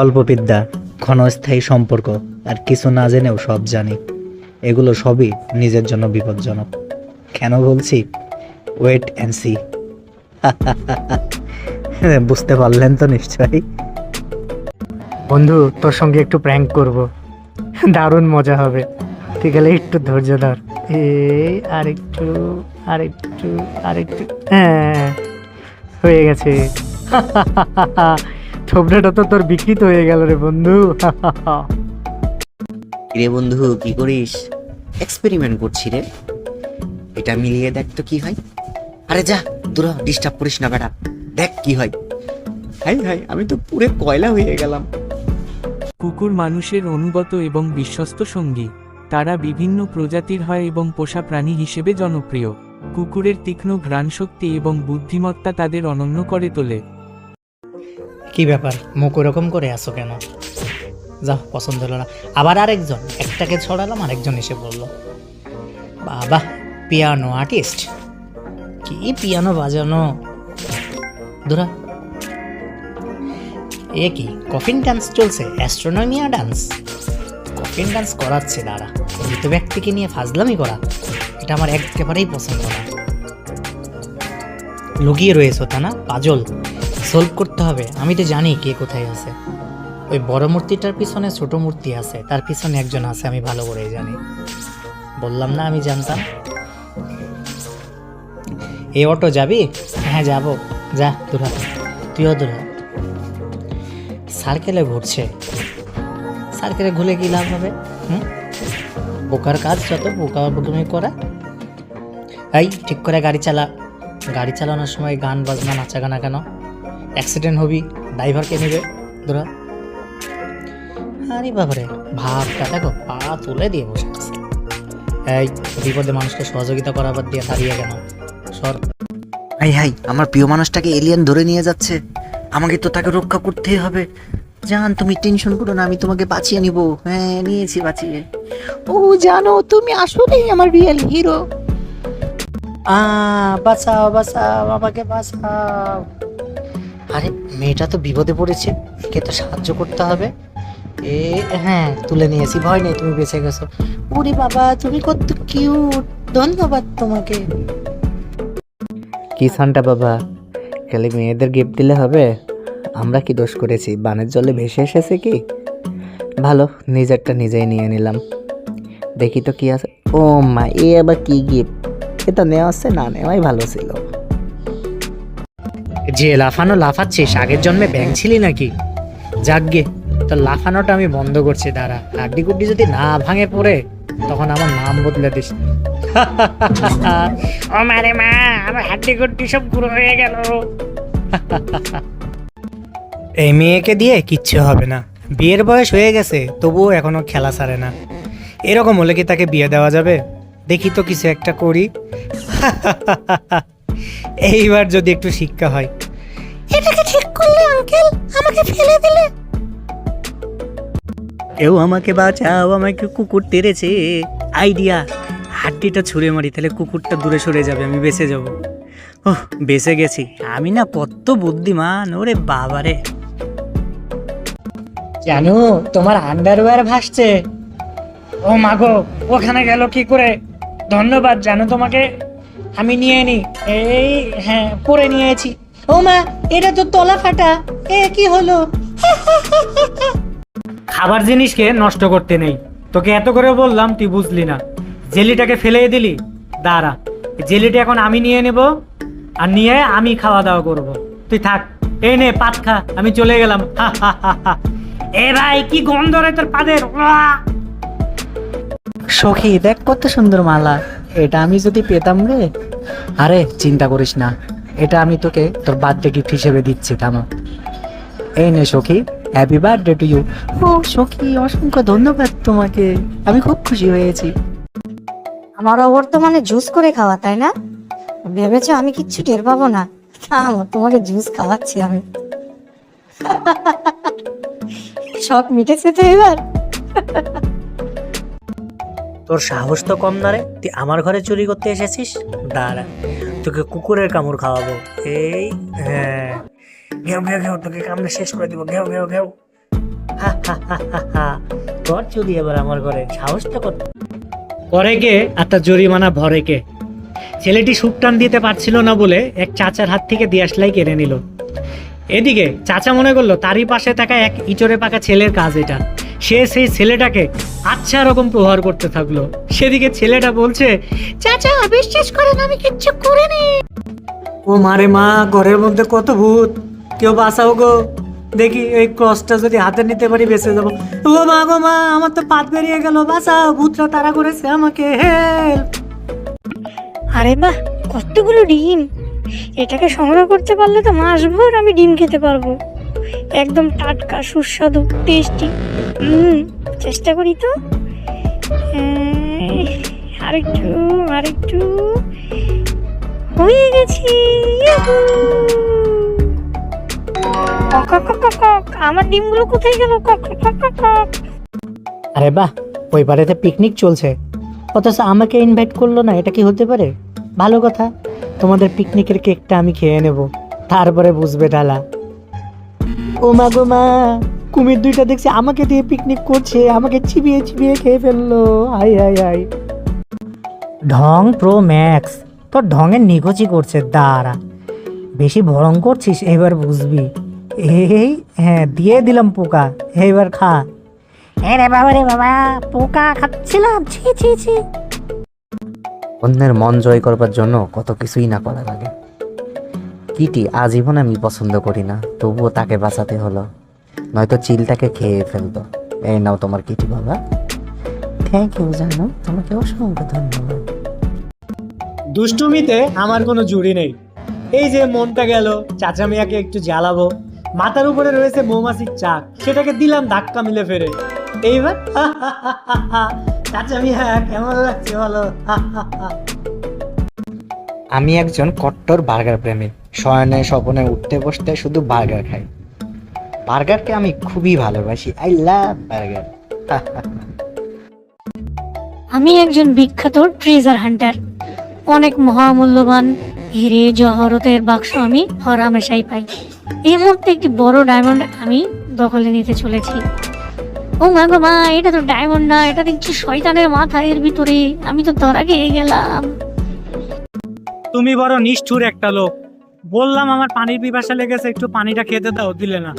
অল্প বিদ্যা, ক্ষণস্থায়ী সম্পর্ক আর কিছু না জেনেও সব জানি, এগুলো সবই নিজের জন্য বিপজ্জনক। কেন বলছি? Wait and see. বুঝতে পারলেন তো নিশ্চয়ই। বন্ধু, তোর সঙ্গে একটু প্র্যাঙ্ক করব, দারুণ মজা হবে। তুই গেলে একটু ধৈর্য ধর। এই আরেকটু, আরেকটু, আরেকটু। হ্যাঁ, হয়ে গেছে। থোবড়াটা তো তোর বিকৃত হয়ে গেল রে বন্ধু। রে বন্ধু, কি করিস? এক্সপেরিমেন্ট করছি রে। এটা মিলিয়ে দেখ তো কি হয়। আরে যা দূর, ডিস্টার্ব করিস না বেটা, দেখ কি হয়। হাই হাই, আমি তো পুরো কয়লা হয়ে গেলাম। কুকুর মানুষের অনুগত এবং বিশ্বস্ত সঙ্গী। তারা বিভিন্ন প্রজাতির হয় এবং পোষা প্রাণী হিসেবে জনপ্রিয়। কুকুরের তীক্ষ্ণ ঘ্রাণশক্তি এবং বুদ্ধিমত্তা তাদের অনন্য করে তোলে। কি ব্যাপার, মুখ ওরকম করে আসো কেন? যা, পছন্দ হলো না। আবার আরেকজন, একটাকে ছড়ালাম, আরেকজন এসে বলল বাবা পিয়ানো আর্টিস্ট, কি পিয়ানো বাজানো। ধরা এ কি কফিন ডান্স চলছে? অ্যাস্ট্রোনমিয়া ডান্স? কফিন ডান্স করাচ্ছে দাঁড়া, মৃত ব্যক্তিকে নিয়ে ফাজলামি করা, এটা আমার একেবারেই পছন্দ না। লুকিয়ে রয়েছো তা না, পাজল সলভ করতে হবে। আমি তো জানি কে কোথায় আছে। ওই বড় মূর্তিটার পিছনে ছোট মূর্তি আছে, তার পিছনে একজন আছে, আমি ভালো করেই জানি। বললাম না আমি জানতাম। এই অটো যাবি? হ্যাঁ যাবো। যা দূরা, তুইও দূরা। সার্কেলে ঘুরছে, সার্কেলে ঘুরে কি লাভ হবে? বোকার কাজ যত বোকা তুমি করা। এই ঠিক করে গাড়ি চালা। গাড়ি চালানোর সময় গান বাজনা নাচা গানা কেন? অ্যাক্সিডেন্ট হবি, ড্রাইভারকে নেবে। ধরা। আরে বাবারে, ভাবটা দেখো, পা তুলে দিয়ে বসে আছে। এই বিপদে মানুষকে সহযোগিতা করার বাদ দিয়ে দাঁড়িয়ে কেন? সর। হাই হাই, আমার প্রিয় মানুষটাকে এলিয়েন ধরে নিয়ে যাচ্ছে, আমাকে তো তাকে রক্ষা করতেই হবে। জান, তুমি টেনশন করো না, আমি তোমাকে বাঁচিয়ে নিব। হ্যাঁ, নিয়েছি বাঁচিয়ে। ও জানো, তুমি আসলেই আমার রিয়েল হিরো। বাঁচাও বাঁচাও, আমাকে বাঁচাও। আরে মেয়েটা তো বিপদে পড়েছে, একে তো সাহায্য করতে হবে। হ্যাঁ, তুলে নিয়েছি, ভয় নেই, তুমি বেঁচে গেছো। ওরে বাবা, তুমি কত কিউট, ধন্যবাদ তোমাকে। কি সান্টা বাবা, খালি মেয়েদের গিফট দিলে হবে? আমরা কি দোষ করেছি? বানের জলে ভেসে এসেছে কি? ভালো, নিজেরটা নিজেই নিয়ে নিলাম। দেখি তো কি আছে। ও মা, এ আবার কি গিফট? এটা নেওয়া আছে, না নেওয়াই ভালো ছিল। যে লাফানো লাফাচ্ছিস, আগের জন্মে ব্যাঙ ছিলি নাকি? যাকগে, তো লাফানোটা আমি বন্ধ করছি, দাঁড়া। হাড্ডি গুড্ডি যদি না ভাঙে পড়ে, তখন আমার নাম বদলে দিস। ও মারে মা, আমার হাড্ডি গুড্ডি সব গুঁড়ো হয়ে গেল। এই মেয়েকে দিয়ে কিচ্ছু হবে না, বিয়ের বয়স হয়ে গেছে, তবুও এখনো খেলা ছাড়ে না। এরকম হলে কি তাকে বিয়ে দেওয়া যাবে? দেখি তো কিছু একটা করি। এইবার যদি একটু শিক্ষা হয়। এটাকে ঠিক করলে আঙ্কেল, আমাকে ফেলে দিলে। কেউ আমাকে বাঁচাও, আমাকে কুকুর তেড়েছে। আইডিয়া, হাড্ডিটা ছুঁড়ে মারি, তাহলে কুকুরটা দূরে সরে যাবে, আমি বেঁচে যাব। ওহ, বেঁচে গেছি। আমি না কত বুদ্ধিমান, ওরে বাবারে। জানো, তোমার আন্ডারওয়্যার ভাসছে। ও মাগো, ওখানে গেল কি করে? ধন্যবাদ জানো তোমাকে, আমি নিয়ে নি। এই হ্যাঁ, পরে নিয়েছি। ও মা, এটা তো তলা ফাটা। কি হলো? খাবার জিনিসকে নষ্ট করতে নেই, তোকে এত করে বললাম, তুই বুঝলি না। জেলিটাকে ফেলে দিলি। দাঁড়া, জেলিটা এখন আমি নিয়ে নেব, আর নিয়ে আমি খাওয়া দাওয়া করব। তুই থাক, এই নে পাত খা, আমি চলে গেলাম। এ ভাই, কি গন্ধ রে তোর পাদের। সখী দেখ কত সুন্দর মালা, এটা আমি যদি পেতাম রে। আরে চিন্তা করিস না, এটা আমি তোকে তোর বার্থডে গিফট হিসেবে দিচ্ছি। থামো, এই নে সখী, হ্যাপি বার্থডে টু ইউ। ও সখী, অসংখ্য ধন্যবাদ তোমাকে, আমি খুব খুশি হয়েছি। আমার বর্তমানে জুস করে খাওয়া, তাই না? ভেবেছো আমি কিচ্ছু টের পাবো না? তোমাকে জুস খাওয়াচ্ছি আমি। শখ মিটেছে তো এবার? তোর সাহস তো কম না রে, তুই আমার ঘরে চুরি করতে এসেছিস। দাঁড়া, তোকে কুকুরের কামড় খাওয়াবো। এই হ্যাঁ, ঘেউ ঘেউ ঘেউ, তোকে কামড়ে শেষ করে দিব। ঘেউ ঘেউ ঘেউ। কর চুরি এবার আমার ঘরে, সাহসটা কর। করে কে আর তার জরিমানা ভরে কে? ছেলেটি সুখ টান দিতে পারছিল না বলে এক চাচার হাত থেকে দিয়াশলাই কেড়ে নিল। এদিকে চাচা মনে করলো তারই পাশে থাকা এক ইচড়ে পাকা ছেলের কাজ এটা। সে সেই ছেলেটাকে আচ্ছা রকম প্রহার করতে থাকলো। সেদিকে ছেলেটা বলছে, চাচা বিশ্বাস করেন আমি কিচ্ছু করিনি। ও মারে মা, ঘরের মধ্যে কত ভূত, কেউ বাঁচাও গো, দেখি এই ক্রসটা যদি হাতে নিতে পারি বেঁচে যাবো। ও মা গো মা, আমার তো পাত বেরিয়ে গেল, বাঁচাও, ভূতরা তাড়া করেছে আমাকে, হেল্প। আরে বাহ, কতগুলো ডিম! এটাকে সংগ্রহ করতে পারলে তো মাসভর আমি ডিম খেতে পারবো। একদম টাটকা, সুস্বাদু, টেস্টি। চেষ্টা করি তো। আরেকটু আরেকটু, হয়ে গেছি। ইয়াহু! কক কক কক কক, আমার ডিমগুলো কোথায় গেল? কক কক কক কক। আরে বাহ, ওই বাড়িতে পিকনিক চলছে, অথচ আমাকে ইনভাইট করলো না, এটা কি হতে পারে? ভালো কথা, তোমাদের পিকনিকের কেকটা আমি খেয়ে নেব, তারপরে বুঝবে ডালা। ও মা গো মা, কুমির দুইটা দেখছি আমাকে দিয়ে পিকনিক করছে, আমাকে চিবিয়ে চিবিয়ে খেয়ে ফেললো। High high high. ঢং প্রো ম্যাক্স, তোর ঢঙের নিখোঁজই করছে, দাঁড়া, বেশি ভরং করছিস, এবার বুঝবি। এই হ্যাঁ, দিয়ে দিলাম পোকা, এবার খা। রে বাবা রে বাবা, পোকা খাচ্ছিলাম, ছি ছি ছি। অন্যের মন জয় করবার জন্য কত কিছুই না করা লাগে। কিটি আজীবন আমি পছন্দ করি না, তবুও তাকে বাঁচাতে হলো, নয়তো চিলটাকে খেয়ে ফেলতো। এই নাও তোমার কিটি বাবা। থ্যাংক ইউ জানো, তোমাকে অসংখ্য ধন্যবাদ। দুষ্টুমিতে আমার কোনো জুড়ি নেই। এই যে মনটা গেল, চাচা মিয়াকে একটু জ্বালাবো, মাথার উপরে রয়েছে মৌমাছির চাক, সেটাকে দিলাম ধাক্কা মিলে ফেরে। এইবার চাচা মিয়া কেমন লাগছে বলো? আমি একজন কট্টর বার্গার প্রেমী, শয়নে স্বপনে উঠতে বসতে শুধু বার্গার খাই। বার্গারকে আমি খুবই ভালোবাসি, আই লাভ বার্গার। আমি একজন বিখ্যাত ট্রেজার হান্টার। অনেক মহামূল্যবান হিরে জহরতের বাক্স আমি হরহামেশাই পাই। এই মুহূর্তে একটি বড় ডায়মন্ড আমি দখলে নিতে চলেছি। ও মা গো মা, এটা তো ডায়মন্ড না, এটা দেখছি শয়তানের মাথা এর ভিতরে। আমি তো ধরা খেয়ে গেলাম। তুমি বড় নিষ্ঠুর একটা লোক। বললাম আমার পানির পিপাসা লেগেছে, একটু পানিটা খেতে দাও, দিলে না।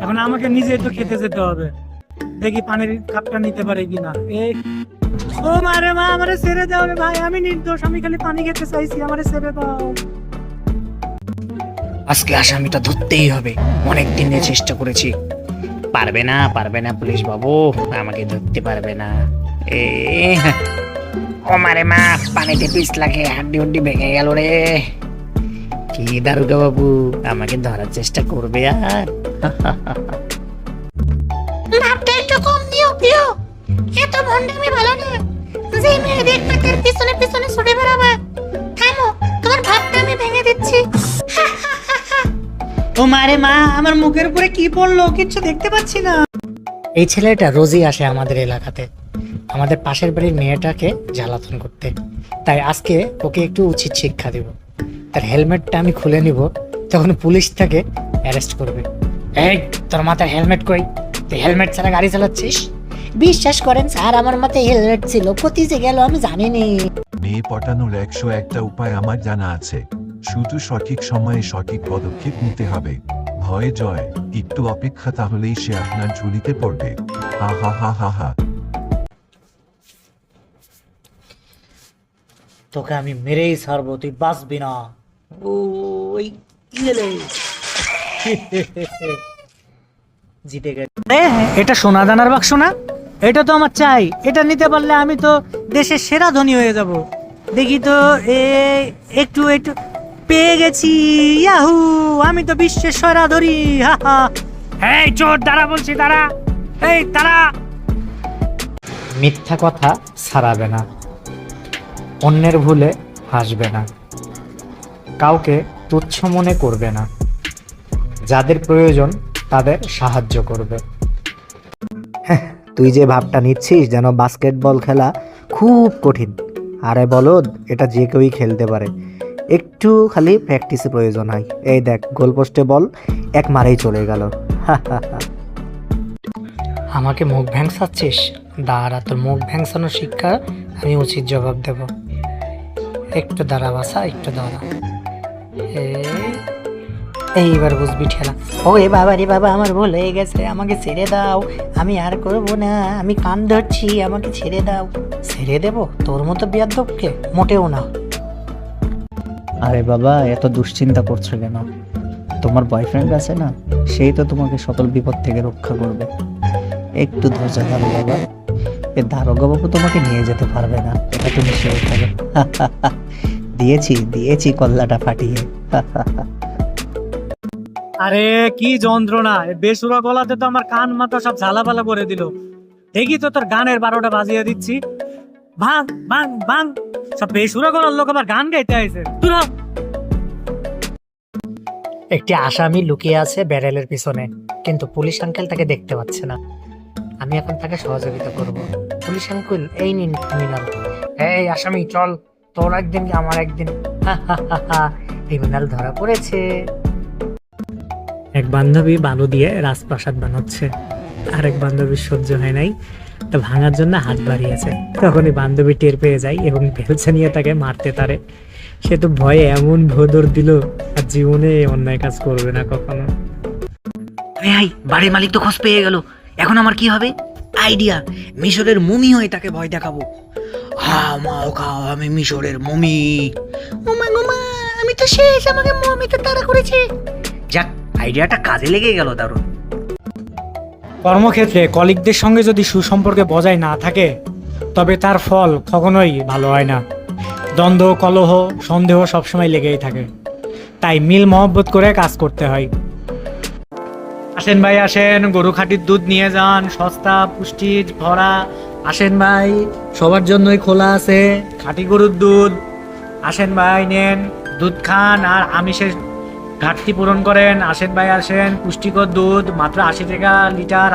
এখন আমাকে নিজে একটু খেতে যেতে হবে, দেখি পানির কাপটা নিতে পারে কিনা। এই ও মারে মা, আমারে ছেড়ে দাও রে ভাই, আমি নির্দোষ, আমি খালি পানি খেতে চাইছি, আমারে ছেড়ে দাও। আজকে আসামিটা ধরতেই হবে, অনেক দিনে চেষ্টা করেছি। পারবে না পুলিশ বাবু, আমাকে ধরতে পারবে না। ও মারে মা, পানিতে পিস লাগে, হাড্ডি হুড্ডি ভেঙে গেল রে। কি দারুগা বাবু, আমাকে ধরার চেষ্টা করবে আর? ভাবটা একটু কম দিও প্রিয়, এত ভন্ডামি ভালো না। যে মেয়ে দেখবে তার পিছনে পিছনে ছুটে বেড়াবা। থামো, তোমার ভাবটা আমি ভেঙে দিচ্ছি। ও মারে মা, আমার মুখের উপরে কি পড়লো, কিচ্ছু দেখতে পাচ্ছি না। এই ছেলেটা রোজই আসে আমাদের এলাকাতে, আমাদের পাশের বাড়ির মেয়েটাকে জ্বালাতন করতে। তাই আজকে ওকে একটু উচিত শিক্ষা দেব। তার হেলমেটটা আমি খুলে নিব, তখন পুলিশ তাকে অ্যারেস্ট করবে। এই, তোর মাথায় হেলমেট কই? তুই হেলমেট ছাড়া গাড়ি চালাচ্ছিস? বিশ্বাস করেন স্যার, আমার মাথায় হেলমেট ছিল, কোথায় যে গেল আমি জানিনি। মেয়ে পটানোর 101টা উপায় আমার জানা আছে, শুধু সঠিক সময়ে সঠিক পদক্ষেপ নিতে হবে। ভয় জয়, একটু অপেক্ষা, তাহলেই সে আপনার ঝুলিতে পড়বে। হা হা হা হা হা। তোকে আমি মেরেই ছাড়বো, তুই বাঁচবি না। ওই জিতে গেছে। এটা সোনা দানার বাক্স না? এটা তো আমার চাই, এটা নিতে পারলে আমি তো দেশের সেরা ধনী হয়ে যাব। দেখি তো, একটু একটু পেয়ে গেছি, ইয়াহু, আমি তো বিশ্বের সেরা ধরি। হা হা। এই চোর, দাঁড়া বলছি, দাঁড়া, এই দাঁড়া। মিথ্যা কথা ছাড়াবে না, অন্যের ভুলে হাসবে না, কাউকে তুচ্ছ মনে করবে না, যাদের প্রয়োজন তাদের সাহায্য করবে। তুই যে ভাবটা নিচ্ছিস যেন বাস্কেটবল খেলা খুব কঠিন, আরে বলদ, এটা যে কেউই খেলতে পারে, একটু খালি প্র্যাকটিসের প্রয়োজন হয়। এই দেখ, গোলপোস্টে বল এক মারেই চলে গেল। আমাকে মুখ ভ্যাংসাচ্ছিস? দাঁড়া, তোর মুখ ভ্যাংসানোর শিক্ষা আমি উচিত জবাব দেব। একটু দাঁড়া বাসা, একটু দাঁড়া। এইবার বুঝবি ঠেলা। ও এ বাবা রে বাবা, আমার ভুল হয়ে গেছে, আমাকে ছেড়ে দাও, আমি আর করবো না, আমি কান ধরছি, আমাকে ছেড়ে দাও। ছেড়ে দেব তোর মতো বিয়াদবকে? মোটেও না। আরে বাবা, এত দুশ্চিন্তা করছো কেন? তোমার বয়ফ্রেন্ড আছে না, সেই তো তোমাকে সকল বিপদ থেকে রক্ষা করবে। একটু ধৈর্য ধরো বাবা, এ দারোগা বাবু তোমাকে নিয়ে যেতে পারবে না, এটা তুমি শিওর থাকো। দিয়েছি কল্লাটা ফাটিয়ে। আরে কি যন্ত্রণা! এ বেসুরা গলাতে তো আমার কান মাথা সব ঝালাপালা করে দিল। দেখি তো তোর গানের 12টা বাজিয়ে দিচ্ছি। ভাঙ ভাঙ ভাঙ! সব বেসুরা গলার লোক আবার গান গাইতে আইছে। তুরা! একটি আসামি লুকিয়ে আছে ব্যারেলের পিছনে, কিন্তু পুলিশ আঙ্কেল তাকে দেখতে পাচ্ছে না। আমি এখন তাকে সহযোগিতা করব। পুলিশ আঙ্কেল, এই নিন ক্রিমিনাল। এই আসামি চল, তোর একদিন কি আমার একদিন। ক্রিমিনাল ধরা পড়েছে। এক বান্ধবী বালু দিয়ে রাজপ্রাসাদ বানাচ্ছে, আরেক বান্ধবীর সহ্য হয় নাই, তা ভাঙার জন্য হাত বাড়িয়েছে। তখনই বান্ধবী টের পেয়ে যায় এবং বেলচা নিয়ে তাকে মারতে তারে। সে তো ভয়ে এমন ভোদর দিল, আর জীবনে অন্যায় কাজ করবে না কখনো। ভাই, বাড়ির মালিক তো খোঁজ পেয়ে গেল, এখন আমার কি হবে? আইডিয়া, মিশরের মমি হয়ে তাকে ভয় দেখাবো। মাও খাও, আমি মিশরের মমি। ওমা গোমা, আমি তো শেষ, আমাকে মমিতে তাড়া করেছে। যাক, আইডিয়াটা কাজে লেগে গেল, দারুণ। কর্মক্ষেত্রে কলিগদের সঙ্গে যদি সুসম্পর্কে বজায় না থাকে, তবে তার ফল কখনোই ভালো হয় না। দ্বন্দ্ব, কলহ, সন্দেহ সবসময় লেগেই থাকে। তাই মিল মহব্বত করে কাজ করতে হয়। আসেন ভাই আসেন, গরু খাঁটির দুধ নিয়ে যান, সস্তা, পুষ্টি ভরা। আসেন ভাই, সবার জন্যই খোলা আছে খাঁটি গরুর দুধ। আসেন ভাই, নেন দুধ খান আর আমিষের ঘাটতি পূরণ করেন। আসেন ভাই আসেন, পুষ্টিকর দুধ মাত্র 80 টাকা লিটার।